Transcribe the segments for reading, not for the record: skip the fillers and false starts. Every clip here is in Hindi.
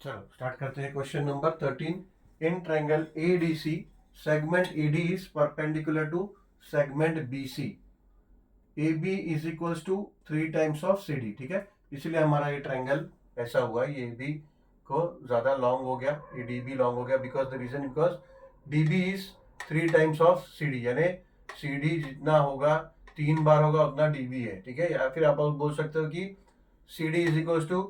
चलो स्टार्ट करते हैं question number 13। In triangle ADC segment ED is perpendicular to segment BC. AB is equals to 3 times of CD। ठीक है, इसलिए हमारा ये ट्रायंगल ऐसा हुआ, ये AB को ज्यादा लॉन्ग हो गया, ये DB लॉन्ग हो गया because the reason because DB is 3 times of CD, यानी CD जितना होगा 3 बार होगा उतना DB है। ठीक है, या फिर आप बोल सकते हो कि CD is equals to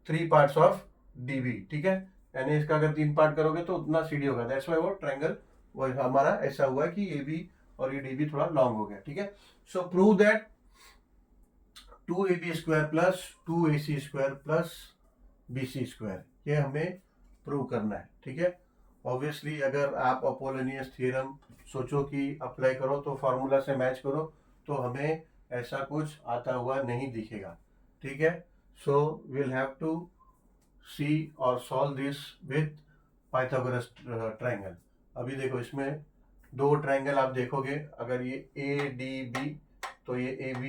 3 parts of DB। ठीक है, यानी इसका अगर 3 पार्ट करोगे तो उतना CD होगा। दैट्स व्हाई वो ट्रायंगल वो हमारा ऐसा हुआ कि AB और ये DB थोड़ा लॉन्ग हो गया। ठीक है, सो prove that 2AB square plus 2AC square plus BC square, ये हमें प्रूव करना है। ठीक है, ऑब्वियसली अगर आप अपोलोनियस थ्योरम सोचो कि अप्लाई करो तो फॉर्मूला से मैच करो तो हमें ऐसा कुछ आता हुआ नहीं दिखेगा। ठीक है, सो विल हैव टू सी और solve this with Pythagoras triangle. अभी देखो इसमें दो ट्रायंगल आप देखोगे, अगर ये ADB तो ये AB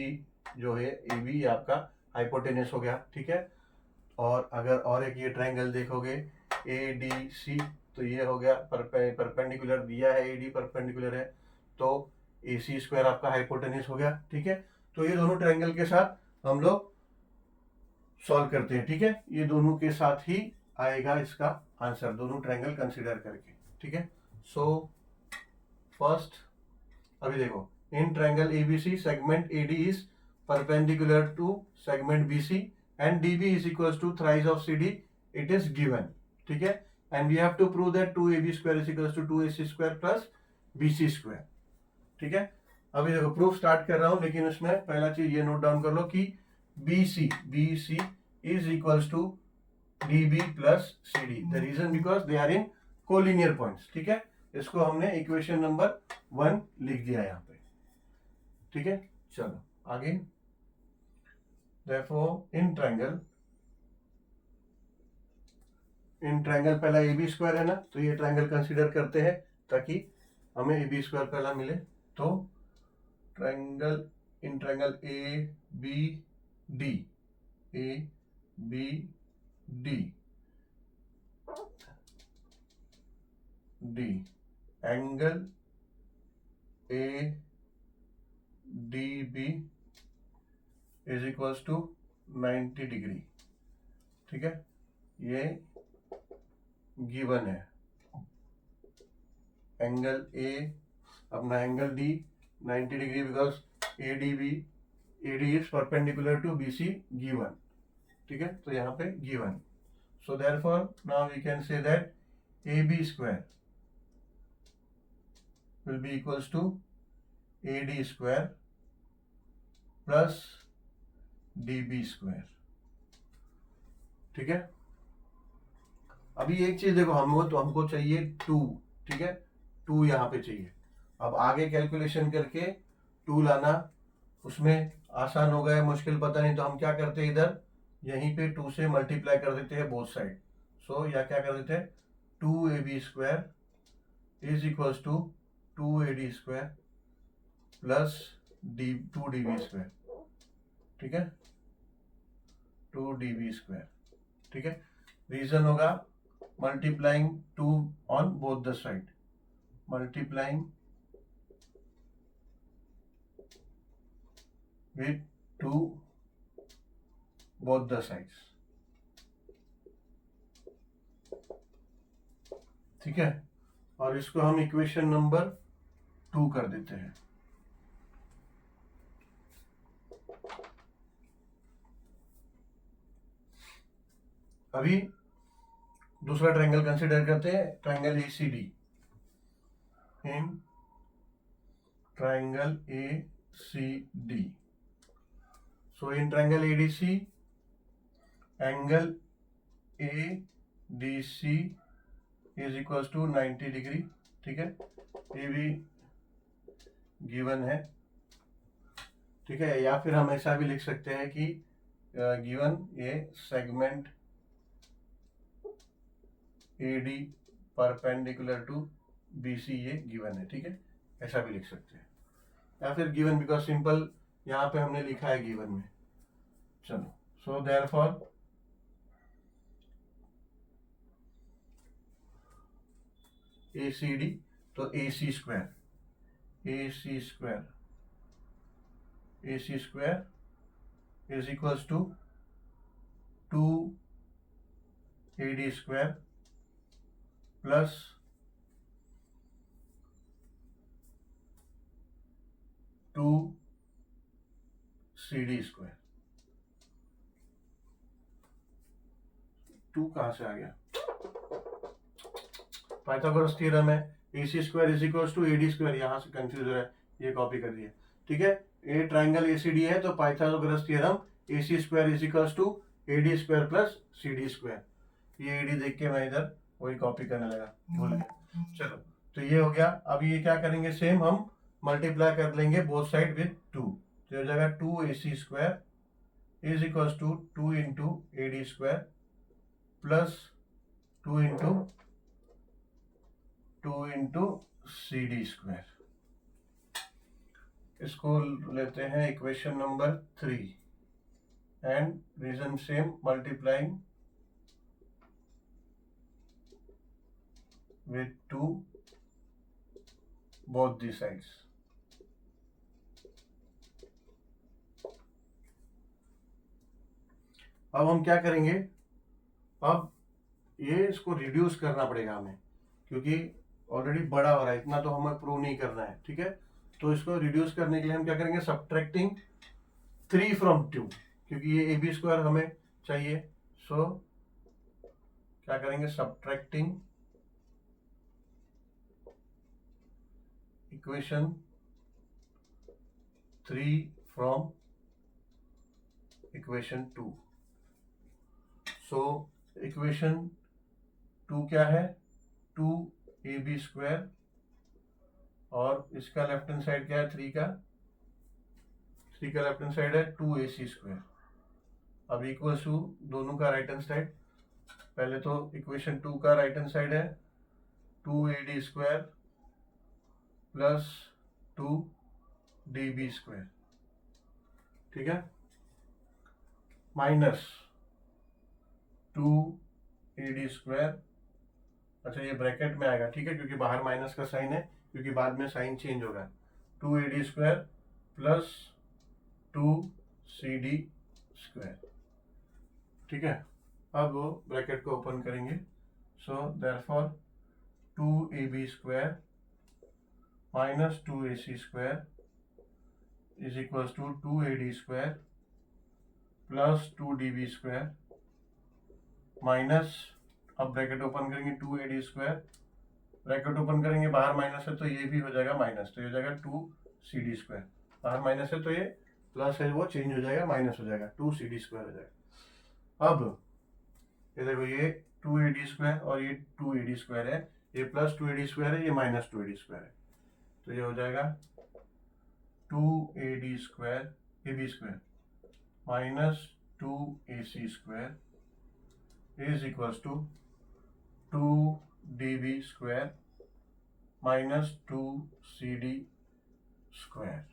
जो है AB आपका हाइपोटेनस हो गया। ठीक है, और अगर और एक ये ट्रायंगल देखोगे ADC तो ये हो गया परपेंडिकुलर दिया है, AD परपेंडिकुलर है तो AC स्क्वायर आपका हाइपोटेनस हो गया। ठीक है, तो ये दोनों ट्रायंगल के साथ हम लोग सॉल्व करते हैं। ठीक है, ये दोनों के साथ ही आएगा इसका आंसर, दोनों ट्रायंगल कंसीडर करके। ठीक है, सो फर्स्ट अभी देखो, in triangle ABC segment AD is perpendicular to segment BC and DB is equals to thrice of CD, it is given. ठीक है, and we have to prove that 2AB square is equals to 2AC square plus BC square. ठीक है, अभी देखो प्रूफ स्टार्ट कर रहा हूं, लेकिन उसमें पहला चीज ये नोट डाउन कर लो कि BC is equals to DB plus CD। The reason because they are in collinear points। ठीक है, इसको हमने इक्वेशन नंबर 1 लिख दिया यहाँ पे। ठीक है, चलो आगे। Therefore in triangle पहला AB स्क्वायर है ना, तो ये ट्रायंगल कंसीडर करते हैं ताकि हमें AB स्क्वायर पहला मिले। तो triangle in triangle ABD angle ADB is equals to 90 degree. ठीक है, ये गिवन है। एंगल A अपना angle D 90 degree because AD is perpendicular to BC given. ठीक है, तो यहाँ पे given, so therefore now we can say that AB square will be equals to AD square plus DB square. ठीक है, अभी एक चीज देखो, हमको चाहिए 2। ठीक है, 2 यहाँ पे चाहिए। अब आगे कैलकुलेशन करके 2 लाना उसमें आसान हो गया, मुश्किल पता नहीं, तो हम क्या करते हैं, इधर यहीं पे 2 से मल्टीप्लाई कर देते हैं बोथ साइड। सो या क्या कर देते हैं, 2AB square is equals to 2AD square plus 2DB square. ठीक है, 2DB स्क्वायर। ठीक है, रीजन होगा multiplying 2 on both the side, multiplying with 2 both the sides। ठीक है, और इसको हम इक्वेशन नंबर 2 कर देते हैं। अभी दूसरा ट्रायंगल कंसीडर करते हैं, triangle ACD। In triangle ACD, so in triangle ADC angle ADC is equals to 90 degree. ठीक है, ये भी गिवन है। ठीक है, या फिर हम ऐसा भी लिख सकते हैं कि गिवन ये segment AD perpendicular to BC ये गिवन है। ठीक है, ऐसा भी लिख सकते हैं, या फिर गिवन बिकॉज सिंपल यहाँ पे हमने लिखा है गिवन में। चलो, सो देयरफॉर ए सी डी, तो A C square is equals to 2AD square plus 2CD square. 2 कहां से आ गया? पाइथागोरस थ्योरम है, AC square is equals to AD square, यहां से कंफ्यूज है, ये कॉपी कर दिया। ठीक है, ए ट्राइंगल ACD है, तो Pythagoras theorem AC square is equals to AD square plus CD square. ये AD देख के मैं इधर वही कॉपी करने लगा, भूल गया। चलो, तो ये हो गया। अब ये क्या करेंगे, सेम हम मल्टीप्लाई कर लेंगे बोथ साइड विद 2, तो हो जाएगा 2AC square is equals to 2 into AD square plus 2 into CD square. इसको लेते हैं equation number 3 and reason same, multiplying with 2 both the sides। अब हम क्या करेंगे, अब ये इसको रिड्यूस करना पड़ेगा हमें, क्योंकि ऑलरेडी बड़ा हो रहा है, इतना तो हमें प्रूव नहीं करना है। ठीक है, तो इसको रिड्यूस करने के लिए हम क्या करेंगे, सब्ट्रैक्टिंग 3 फ्रॉम 2, क्योंकि ये AB स्क्वायर हमें चाहिए। सो क्या करेंगे, subtracting equation 3 from equation 2। So equation 2 क्या है, 2AB स्क्वायर, और इसका लेफ्ट हैंड साइड क्या है, 3 का लेफ्ट हैंड साइड है 2AC स्क्वायर। अब इक्वल टू दोनों का राइट हैंड साइड, पहले तो इक्वेशन 2 का राइट हैंड साइड है 2AD square plus 2DB square. ठीक है, माइनस 2AD स्क्वायर, अच्छा ये ब्रैकेट में आएगा, ठीक है, क्योंकि बाहर माइनस का साइन है, क्योंकि बाद में साइन चेंज होगा। 2AD square plus 2CD square. ठीक है, अब वो ब्रैकेट को ओपन करेंगे। So therefore 2AB square minus 2AC square is equals to 2AD square plus 2DB square minus, अब ब्रैकेट ओपन करेंगे 2AD स्क्वायर, ब्रैकेट ओपन करेंगे, बाहर माइनस है तो ये भी हो जाएगा माइनस, तो ये हो जाएगा 2CD स्क्वायर, बाहर माइनस है तो ये प्लस है, वो चेंज हो जाएगा, माइनस हो जाएगा, 2CD स्क्वायर हो जाएगा। अब ये देखो, ये 2AD स्क्वायर और ये 2AD स्क्वायर है, ये प्लस 2AD स्क्वायर है, ये माइनस 2AD स्क्वायर है, तो ये हो जाएगा 2AD square AB square minus 2AC square is equals to 2DB square minus 2CD square.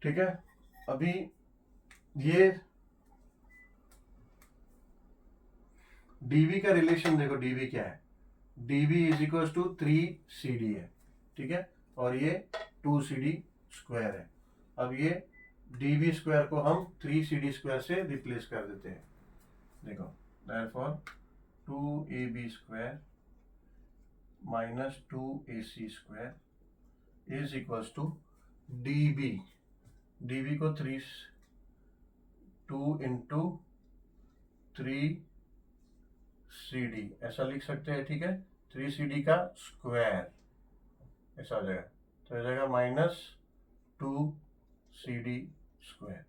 ठीक है, अभी ये dv का रिलेशन देखो, dv क्या है, dv is equal to 3CD है। ठीक है, और ये 2CD स्क्वायर है। अब ये dv स्क्वायर को हम 3CD स्क्वायर से रिप्लेस कर देते हैं। देखो, therefore 2AB square minus 2AC square is equals to dv को 2 इंटू 3CD ऐसा लिख सकते हैं। ठीक है, 3CD का स्क्वायर ऐसा हो जाएगा, तो हो जाएगा माइनस 2CD स्क्वायर।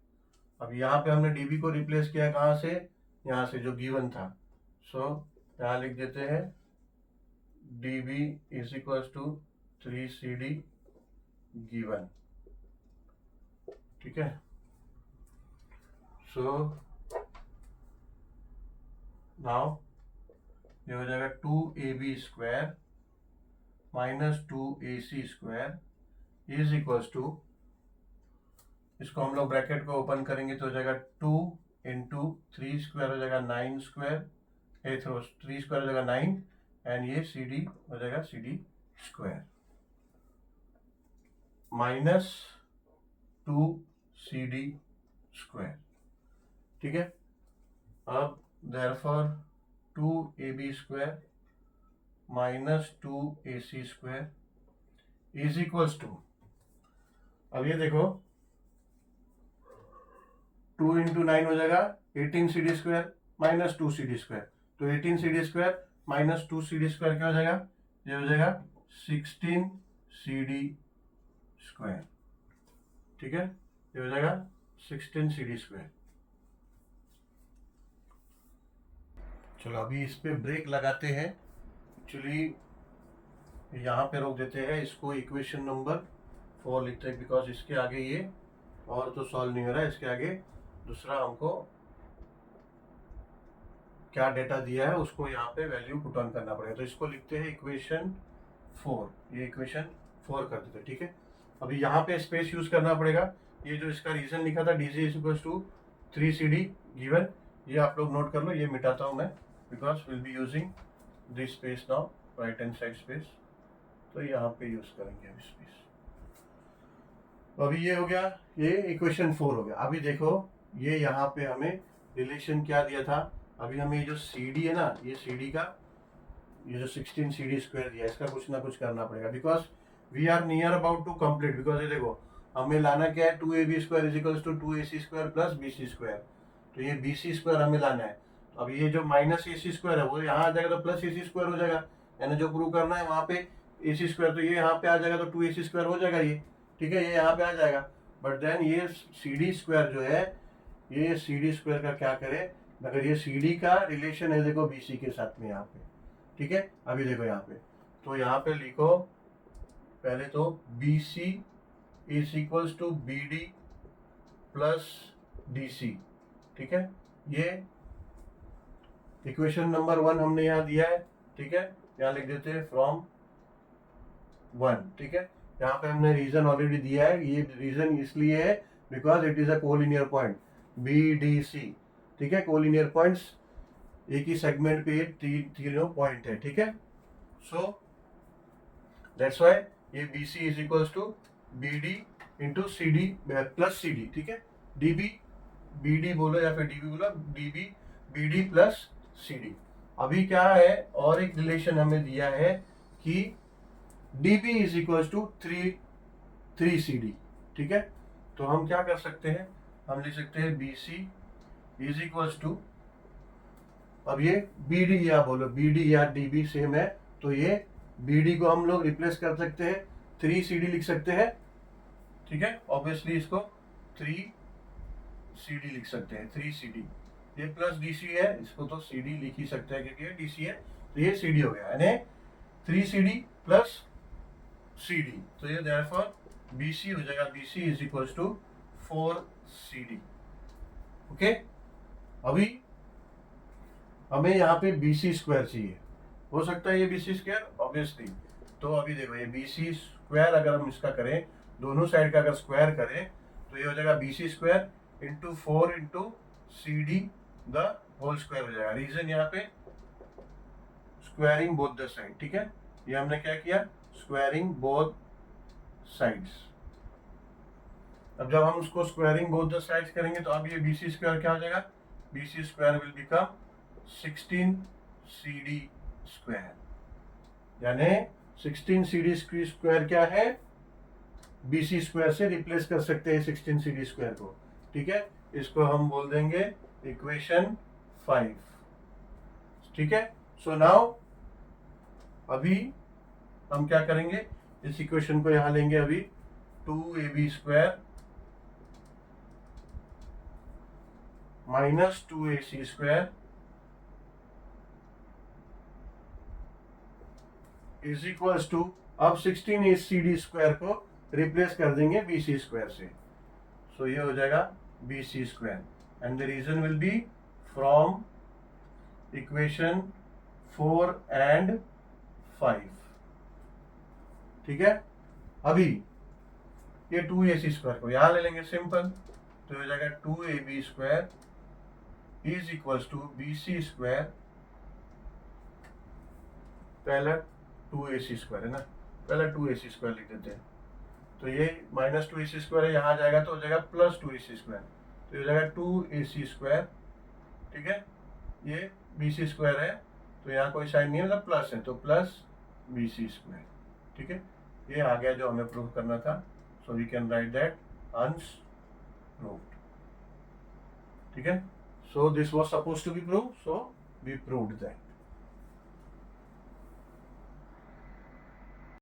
अब यहाँ पे हमने dv को रिप्लेस किया कहाँ से, यहाँ से जो गिवन था। सो यहाँ लिख देते हैं dv is equal to 3CD given. ठीक है, सो नाउ ये हो जाएगा 2AB square minus 2AC square is equals to, इसको हम लोग ब्रैकेट को ओपन करेंगे तो हो जाएगा 2 इंटू 3 स्क्वायर हो जाएगा 9 स्क्वायर, 3 स्क्वायर हो जाएगा 9 एंड ये सी डी हो जाएगा C D square minus 2CD square. ठीक है, अब therefore 2AB square minus 2AC square is equals to, अब ये देखो 2 इंटू 9 हो जाएगा 18CD square minus 2CD square, तो 18CD square minus 2CD square क्या हो जाएगा, ये हो जाएगा 16CD स्क्वायर। ठीक है, ये हो जाएगा 16CD स्क्वायर। चलो अभी इस पे ब्रेक लगाते हैं, एक्चुअली यहाँ पे रोक देते हैं, इसको इक्वेशन नंबर 4 लिखते हैं, बिकॉज इसके आगे ये और तो सॉल्व नहीं हो रहा है, इसके आगे दूसरा हमको क्या डेटा दिया है उसको यहाँ पे वैल्यू पुट ऑन करना पड़ेगा, तो इसको लिखते हैं इक्वेशन 4, ये इक्वेशन 4 कर देते हैं। ठीक है, अभी यहाँ पे स्पेस यूज करना पड़ेगा, ये जो इसका रीजन लिखा था dc is equal to 3CD given, ये आप लोग नोट कर लो, ये मिटाता हूँ मैं because will be using this space now, right hand side space, तो यहाँ पे यूज करेंगे अभी स्पेस। अभी ये हो गया, ये इक्वेशन 4 हो गया। अभी देखो ये यहाँ पे हमें रिलेशन क्या दिया था, अभी हमें ये जो CD है ना, ये CD का ये जो 16CD स्क्वायर दिया, इसका कुछ ना कुछ करना पड़ेगा, because we are near about to complete, because ये देखो हमें लाना क्या है, 2AB square is equals to 2AC square plus BC square, तो ये BC स्क्वायर हमें लाना है। अब ये जो माइनस AC स्क्वायर है वो यहाँ आ जाएगा तो प्लस AC स्क्वायर हो जाएगा, यानी जो प्रूव करना है वहाँ पे AC स्क्वायर, तो ये यहाँ पे आ जाएगा तो 2AC स्क्वायर हो जाएगा ये। ठीक है, ये यहाँ पे आ जाएगा, बट देन ये CD स्क्वायर जो है, ये CD स्क्वायर का क्या करे, अगर ये CD का रिलेशन है देखो BC के साथ में यहाँ पे। ठीक है, अभी देखो यहाँ पे, तो यहाँ पे लिखो पहले तो BC is equals to BD plus DC। ठीक है, ये इक्वेशन नंबर 1 हमने यहाँ दिया है। ठीक है, यहाँ लिख देते हैं फ्रॉम 1। ठीक है, यहाँ पे हमने रीजन ऑलरेडी दिया है, ये रीजन इसलिए है because it is a collinear point BDC। ठीक है, कोलिनियर पॉइंट्स एक ही सेगमेंट पे तीनों पॉइंट है। ठीक है, सो दैट्स व्हाई ये BC is equals to BD into CD plus CD। ठीक है, DB BD बोलो या फिर DB बोलो, DB BD प्लस CD। अभी क्या है, और एक रिलेशन हमें दिया है कि DB is equals to 3CD। ठीक है, तो हम क्या कर सकते हैं, हम लिख सकते हैं BC इज इक्वल्स टू, अब ये BD या बोलो BD या DB सेम है, तो ये BD को हम लोग रिप्लेस कर सकते हैं, 3CD लिख सकते हैं। ठीक है, ऑब्वियसली इसको 3CD लिख सकते हैं, 3CD, ये प्लस DC है, इसको तो CD लिख ही सकते हैं क्योंकि ये DC है, तो ये CD हो गया, यानी 3CD प्लस CD, तो ये देयरफॉर BC हो जाएगा, BC is equals to 4CD। Okay, अभी हमें यहाँ पे BC स्क्वायर चाहिए, हो सकता है ये BC स्क्वायर ऑब्वियसली, तो अभी देखो ये BC स्क्वायर अगर हम इसका करें, दोनों साइड का अगर स्क्वायर करें तो ये हो जाएगा BC square into 4 into CD the whole square हो जाएगा। रीजन यहाँ पे स्क्वायरिंग बोथ द साइड। ठीक है, ये हमने क्या किया, स्क्वायरिंग बोथ साइड्स। अब जब हम उसको स्क्वायरिंग बोथ द साइड्स करेंगे तो अब ये BC स्क्वायर क्या हो जाएगा, BC square will become 16CD square, यानी 16CD स्क्वायर क्या है, BC स्क्वायर से रिप्लेस कर सकते हैं 16CD स्क्वायर को। ठीक है, इसको हम बोल देंगे इक्वेशन 5। ठीक है, सो नाउ अभी हम क्या करेंगे, इस इक्वेशन को यहां लेंगे, अभी 2AB square minus 2AC square is equals to, अब 16CD स्क्वायर को रिप्लेस कर देंगे BC स्क्वायर से, सो ये हो जाएगा BC square, and the reason will be from equation 4 and 5। ठीक है, अभी ये 2AC स्क्वायर को यहां ले लेंगे सिंपल, तो हो जाएगा 2AB square is equals to BC square पहला 2ac² है ना, पहला 2ac² लिख देते हैं। तो ये -2ac² है, यहाँ जाएगा तो हो जाएगा +2ac², तो ये हो जाएगा 2ac²। ठीक है, ये bc² है तो यहाँ कोई साइन नहीं है, मतलब प्लस है तो +bc²। ठीक है, ये आ गया जो हमें प्रूव करना था। So we can write that hence proved. ठीक है, so this was supposed to be prove, so we proved that.